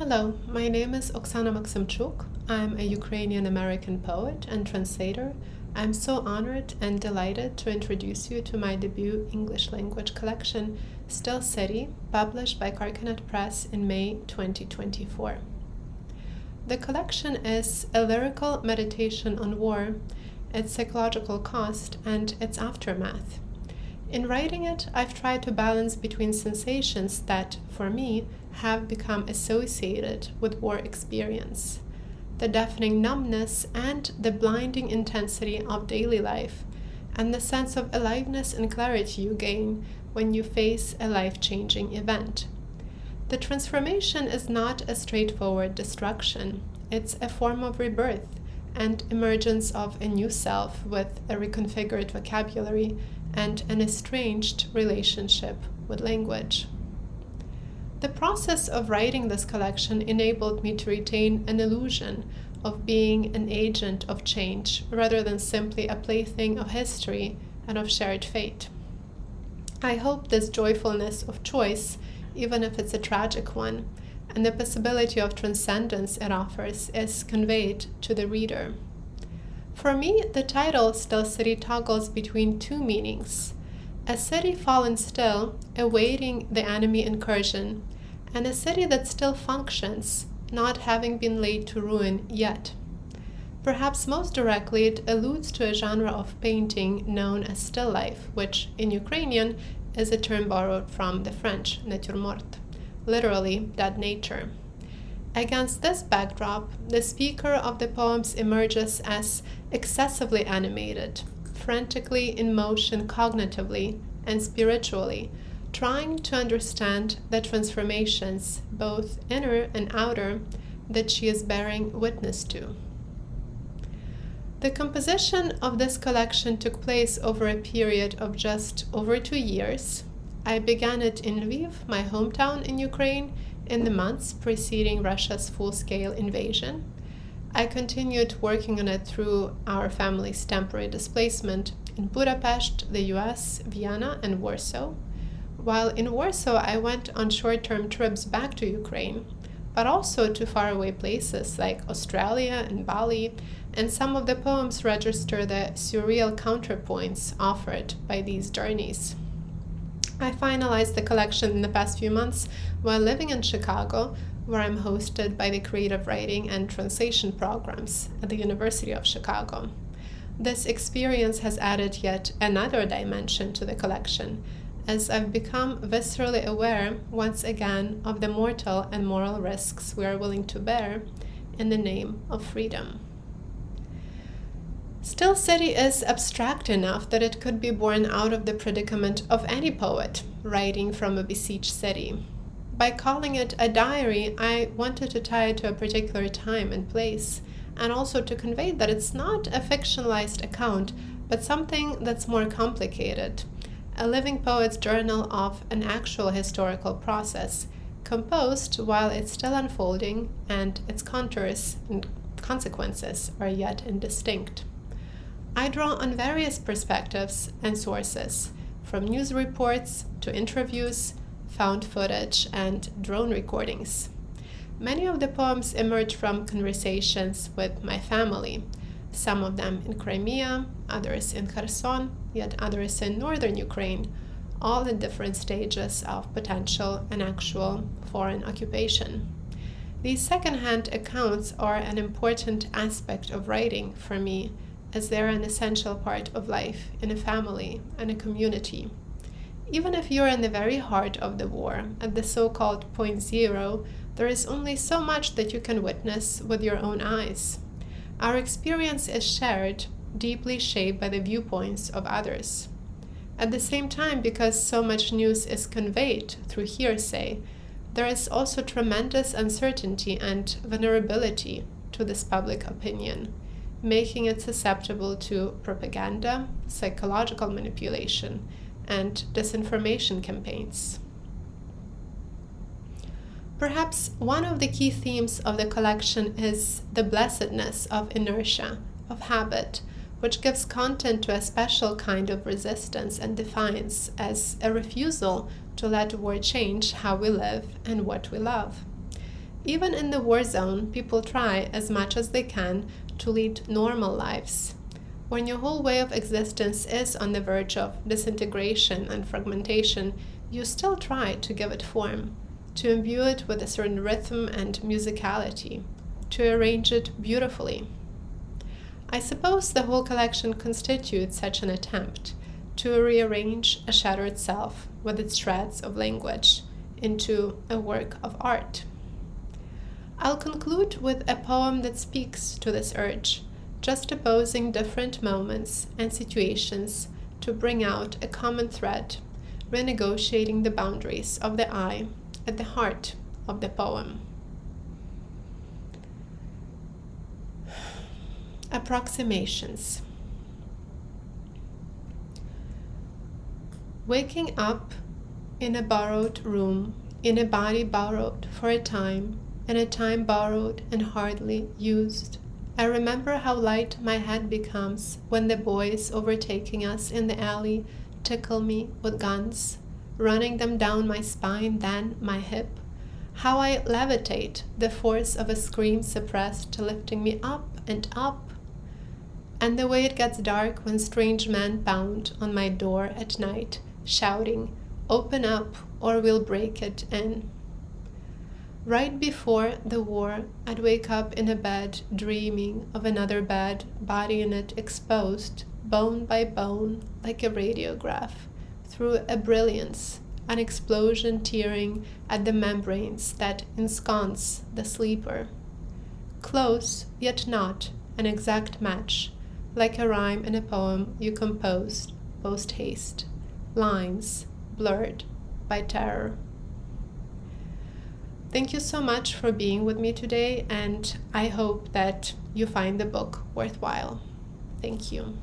Hello, my name is Oksana Maksymchuk. I'm a Ukrainian-American poet and translator. I'm so honored and delighted to introduce you to my debut English language collection, Still City, published by Carcanet Press in May 2024. The collection is a lyrical meditation on war, its psychological cost, and its aftermath. In writing it, I've tried to balance between sensations that, for me, have become associated with war experience, the deafening numbness and the blinding intensity of daily life, and the sense of aliveness and clarity you gain when you face a life-changing event. The transformation is not a straightforward destruction. It's a form of rebirth and emergence of a new self with a reconfigured vocabulary and an estranged relationship with language. The process of writing this collection enabled me to retain an illusion of being an agent of change rather than simply a plaything of history and of shared fate. I hope this joyfulness of choice, even if it's a tragic one, and the possibility of transcendence it offers is conveyed to the reader. For me, the title Still City toggles between two meanings: a city fallen still, awaiting the enemy incursion, and a city that still functions, not having been laid to ruin yet. Perhaps most directly, it alludes to a genre of painting known as still life, which in Ukrainian is a term borrowed from the French naturmort, literally dead nature. Against this backdrop, the speaker of the poems emerges as excessively animated, frantically in motion cognitively and spiritually, trying to understand the transformations, both inner and outer, that she is bearing witness to. The composition of this collection took place over a period of just over 2 years. I began it in Lviv, my hometown in Ukraine, in the months preceding Russia's full-scale invasion. I continued working on it through our family's temporary displacement in Budapest, the US, Vienna, and Warsaw. While in Warsaw, I went on short-term trips back to Ukraine, but also to faraway places like Australia and Bali, and some of the poems register the surreal counterpoints offered by these journeys. I finalized the collection in the past few months while living in Chicago, where I'm hosted by the creative writing and translation programs at the University of Chicago. This experience has added yet another dimension to the collection, as I've become viscerally aware once again of the mortal and moral risks we are willing to bear in the name of freedom. Still City is abstract enough that it could be born out of the predicament of any poet writing from a besieged city. By calling it a diary, I wanted to tie it to a particular time and place, and also to convey that it's not a fictionalized account, but something that's more complicated, a living poet's journal of an actual historical process, composed while it's still unfolding and its contours and consequences are yet indistinct. I draw on various perspectives and sources, from news reports to interviews, found footage, and drone recordings. Many of the poems emerge from conversations with my family, some of them in Crimea, others in Kherson, yet others in northern Ukraine, all in different stages of potential and actual foreign occupation. These second-hand accounts are an important aspect of writing for me, as they're an essential part of life in a family and a community. Even if you're in the very heart of the war, at the so-called point zero, there is only so much that you can witness with your own eyes. Our experience is shared, deeply shaped by the viewpoints of others. At the same time, because so much news is conveyed through hearsay, there is also tremendous uncertainty and vulnerability to this public opinion, making it susceptible to propaganda, psychological manipulation, and disinformation campaigns. Perhaps one of the key themes of the collection is the blessedness of inertia, of habit, which gives content to a special kind of resistance and defiance as a refusal to let war change how we live and what we love. Even in the war zone, people try as much as they can to lead normal lives. When your whole way of existence is on the verge of disintegration and fragmentation, you still try to give it form, to imbue it with a certain rhythm and musicality, to arrange it beautifully. I suppose the whole collection constitutes such an attempt to rearrange a shattered self with its shreds of language into a work of art. I'll conclude with a poem that speaks to this urge, juxtaposing different moments and situations to bring out a common thread, renegotiating the boundaries of the I at the heart of the poem. Approximations. Waking up in a borrowed room, in a body borrowed for a time, in a time borrowed and hardly used. I remember how light my head becomes when the boys overtaking us in the alley tickle me with guns, running them down my spine, then my hip. How I levitate, the force of a scream suppressed, lifting me up and up. And the way it gets dark when strange men pound on my door at night, shouting, "Open up or we'll break it in." Right before the war, I'd wake up in a bed, dreaming of another bed, body in it exposed, bone by bone, like a radiograph, through a brilliance, an explosion tearing at the membranes that ensconce the sleeper. Close, yet not an exact match, like a rhyme in a poem you composed post haste, lines blurred by terror. Thank you so much for being with me today, and I hope that you find the book worthwhile. Thank you.